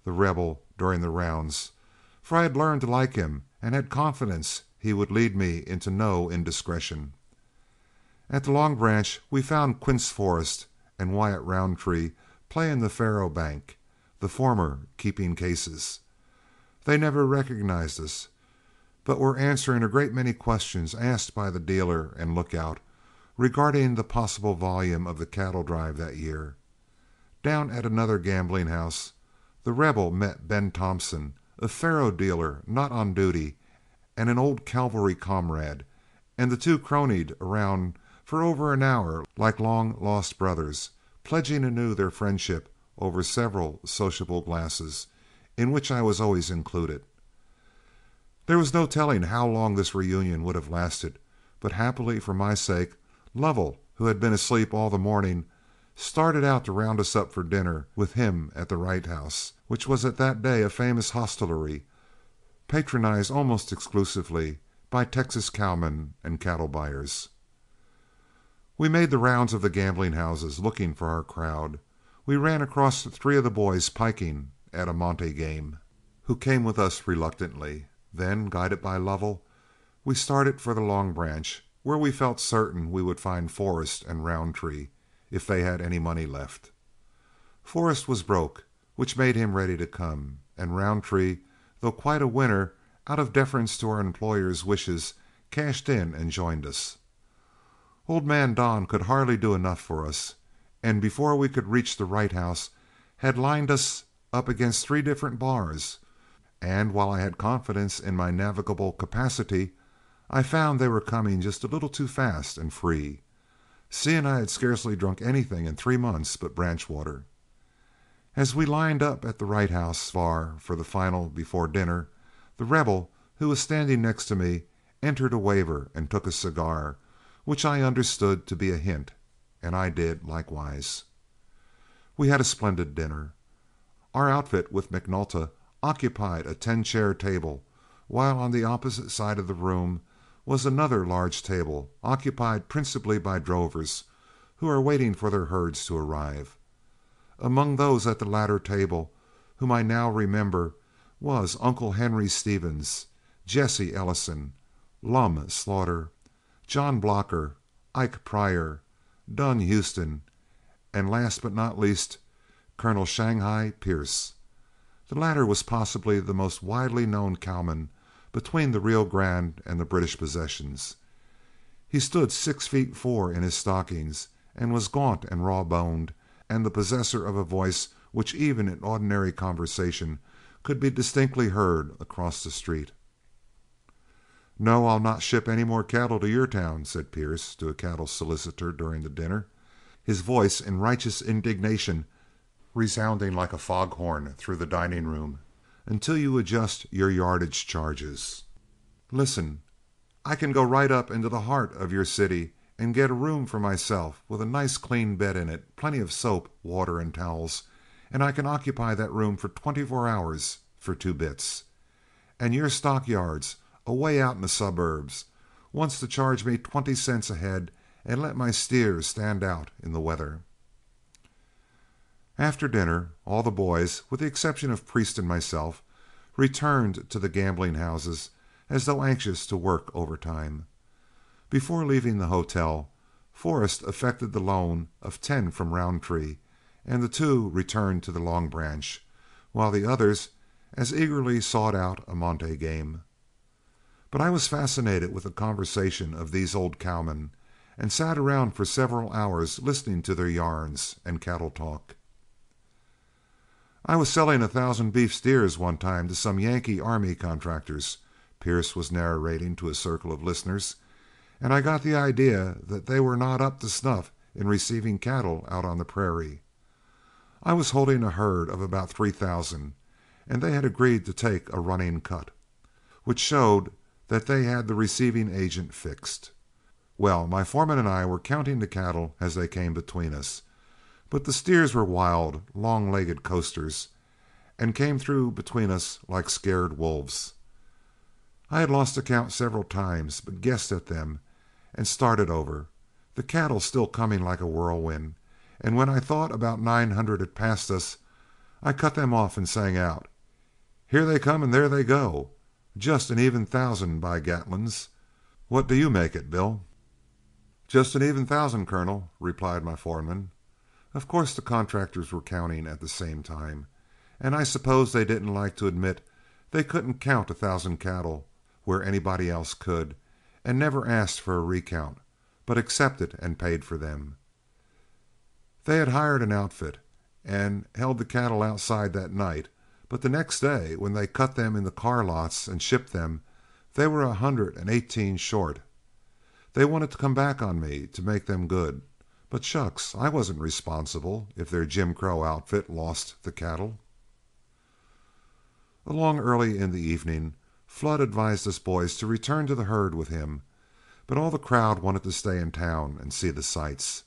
the rebel, during the rounds, for I had learned to like him and had confidence he would lead me into no indiscretion. At the Long Branch we found Quince Forrest and Wyatt Roundtree playing the faro bank, the former keeping cases. They never recognized us, but were answering a great many questions asked by the dealer and lookout regarding the possible volume of the cattle drive that year. Down at another gambling house, the rebel met Ben Thompson, a faro dealer not on duty and an old cavalry comrade, and the two cronied around for over an hour like long-lost brothers, pledging anew their friendship over several sociable glasses, in which I was always included. There was no telling how long this reunion would have lasted, but happily for my sake, Lovell, who had been asleep all the morning, started out to round us up for dinner with him at the Wright House, which was at that day a famous hostelry, patronized almost exclusively by Texas cowmen and cattle buyers. We made the rounds of the gambling houses looking for our crowd. We ran across 3 of the boys piking at a monte game, who came with us reluctantly. Then, guided by Lovell, we started for the Long Branch, where we felt certain we would find Forrest and Roundtree, if they had any money left. Forrest was broke, which made him ready to come, and Roundtree, though quite a winner, out of deference to our employer's wishes, cashed in and joined us. Old man Don could hardly do enough for us, and before we could reach the Wright House had lined us up against 3 different bars, and while I had confidence in my navigable capacity, I found they were coming just a little too fast and free, seeing I had scarcely drunk anything in 3 months but branch water. As we lined up at the Wright House bar for the final before dinner, the rebel, who was standing next to me, entered a waiver and took a cigar, which I understood to be a hint, and I did likewise. We had a splendid dinner. Our outfit with McNulta occupied a 10-chair table, while on the opposite side of the room was another large table occupied principally by drovers who are waiting for their herds to arrive. Among those at the latter table whom I now remember was Uncle Henry Stevens, Jesse Ellison, Lum Slaughter, John Blocker, Ike Pryor, Dunn Houston, and last but not least, Colonel Shanghai Pierce. The latter was possibly the most widely known cowman between the Rio Grande and the British possessions. He stood 6'4" in his stockings, and was gaunt and raw-boned, and the possessor of a voice which even in ordinary conversation could be distinctly heard across the street. "No, I'll not ship any more cattle to your town," said Pierce to a cattle solicitor during the dinner, his voice in righteous indignation resounding like a foghorn through the dining room, "until you adjust your yardage charges. Listen, I can go right up into the heart of your city and get a room for myself with a nice clean bed in it, plenty of soap, water, and towels, and I can occupy that room for 24 hours for 2 bits. And your stockyards, away out in the suburbs, wants to charge me 20 cents a head and let my steers stand out in the weather." After dinner, all the boys, with the exception of Priest and myself, returned to the gambling houses as though anxious to work overtime. Before leaving the hotel, Forrest effected the loan of 10 from Roundtree, and the 2 returned to the Long Branch, while the others as eagerly sought out a monte game. But I was fascinated with the conversation of these old cowmen, and sat around for several hours listening to their yarns and cattle talk. "I was selling 1,000 beef steers one time to some Yankee army contractors," Pierce was narrating to a circle of listeners, "and I got the idea that they were not up to snuff in receiving cattle out on the prairie. I was holding a herd of about 3,000, and they had agreed to take a running cut, which showed that they had the receiving agent fixed. Well, my foreman and I were counting the cattle as they came between us, but the steers were wild, long-legged coasters, and came through between us like scared wolves. I had lost the count several times, but guessed at them and started over, the cattle still coming like a whirlwind, and when I thought about 900 had passed us, I cut them off and sang out, "Here they come and there they go. Just an even thousand, by Gatlins. What do you make it, Bill?" "Just an even thousand, Colonel," replied my foreman. Of course the contractors were counting at the same time, and I suppose they didn't like to admit they couldn't count 1,000 cattle where anybody else could, and never asked for a recount, but accepted and paid for them. They had hired an outfit and held the cattle outside that night, but the next day, when they cut them into car lots and shipped them, they were 118 short. They wanted to come back on me to make them good, but shucks, I wasn't responsible if their Jim Crow outfit lost the cattle. Along early in the evening, Flood advised us boys to return to the herd with him, but all the crowd wanted to stay in town and see the sights.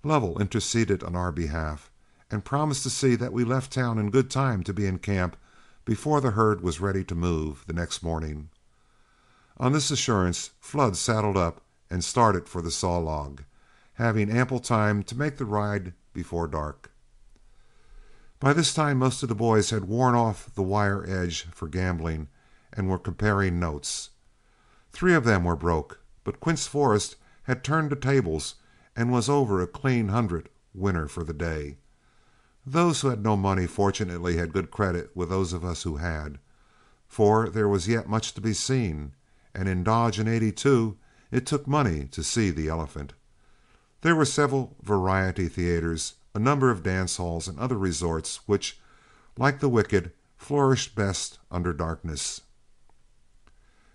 Lovell interceded on our behalf and promised to see that we left town in good time to be in camp before the herd was ready to move the next morning. On this assurance, Flood saddled up and started for the Saw Log, having ample time to make the ride before dark. By this time, most of the boys had worn off the wire edge for gambling and were comparing notes. 3 of them were broke, but Quince Forrest had turned the tables and was over a clean 100 winner for the day. Those who had no money fortunately had good credit with those of us who had, for there was yet much to be seen, and in Dodge in '82 it took money to see the elephant. There were several variety theaters, a number of dance halls, and other resorts which, like the wicked, flourished best under darkness.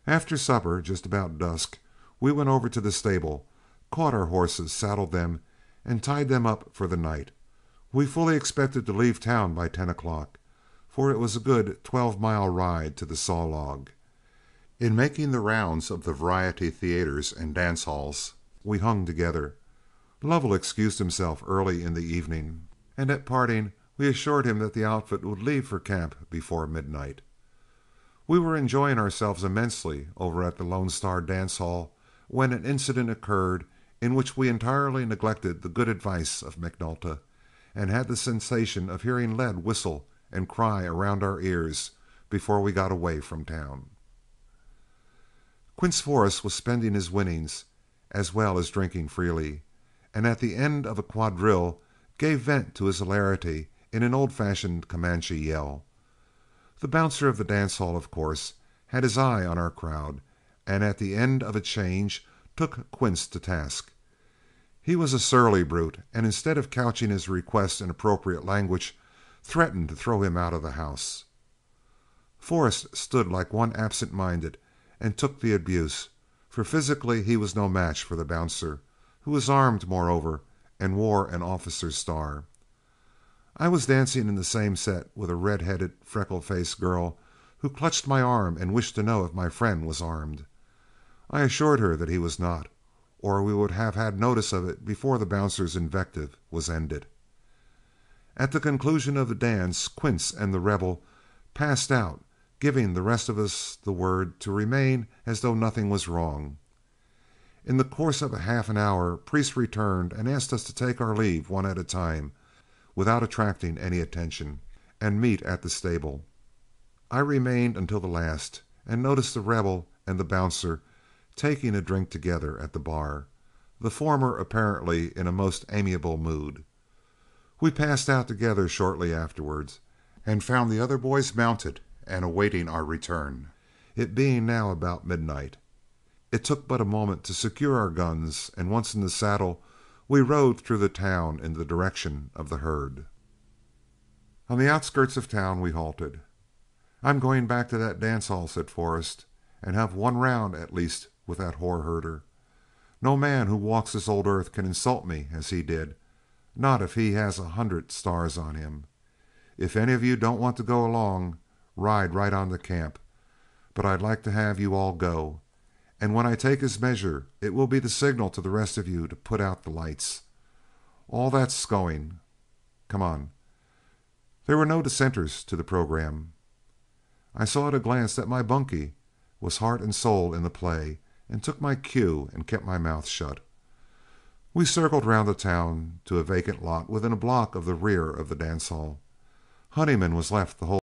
After supper, just about dusk, we went over to the stable, caught our horses, saddled them, and tied them up for the night. We fully expected to leave town by 10 o'clock, for it was a good 12-mile ride to the Saw Log. In making the rounds of the variety theaters and dance halls, we hung together. Lovell excused himself early in the evening, and at parting we assured him that the outfit would leave for camp before midnight. We were enjoying ourselves immensely over at the Lone Star Dance Hall when an incident occurred in which we entirely neglected the good advice of McNulta, and had the sensation of hearing lead whistle and cry around our ears before we got away from town. Quince Forrest was spending his winnings as well as drinking freely, and at the end of a quadrille gave vent to his hilarity in an old-fashioned Comanche yell. The bouncer of the dance hall, of course, had his eye on our crowd, and at the end of a change took Quince to task. He was a surly brute, and instead of couching his request in appropriate language, threatened to throw him out of the house. Forrest stood like one absent-minded and took the abuse, for physically he was no match for the bouncer, who was armed, moreover, and wore an officer's star. I was dancing in the same set with a red-headed, freckle-faced girl who clutched my arm and wished to know if my friend was armed. I assured her that he was not, or we would have had notice of it before the bouncer's invective was ended. At the conclusion of the dance, Quince and the Rebel passed out, giving the rest of us the word to remain as though nothing was wrong. In the course of a half an hour, Priest returned and asked us to take our leave one at a time, without attracting any attention, and meet at the stable. I remained until the last, and noticed the Rebel and the bouncer taking a drink together at the bar, the former apparently in a most amiable mood. We passed out together shortly afterwards, and found the other boys mounted and awaiting our return, it being now about midnight. It took but a moment to secure our guns, and once in the saddle, we rode through the town in the direction of the herd. On the outskirts of town we halted. "I'm going back to that dance hall," said Forrest, "and have one round at least with that whore herder. No man who walks this old earth can insult me as he did, not if he has 100 stars on him. If any of you don't want to go along, ride right on to camp, but I'd like to have you all go, and when I take his measure, it will be the signal to the rest of you to put out the lights. All that's going. Come on." There were no dissenters to the program. I saw at a glance that my bunkie was heart and soul in the play, and took my cue and kept my mouth shut. We circled round the town to a vacant lot within a block of the rear of the dance hall. Honeyman was left to hold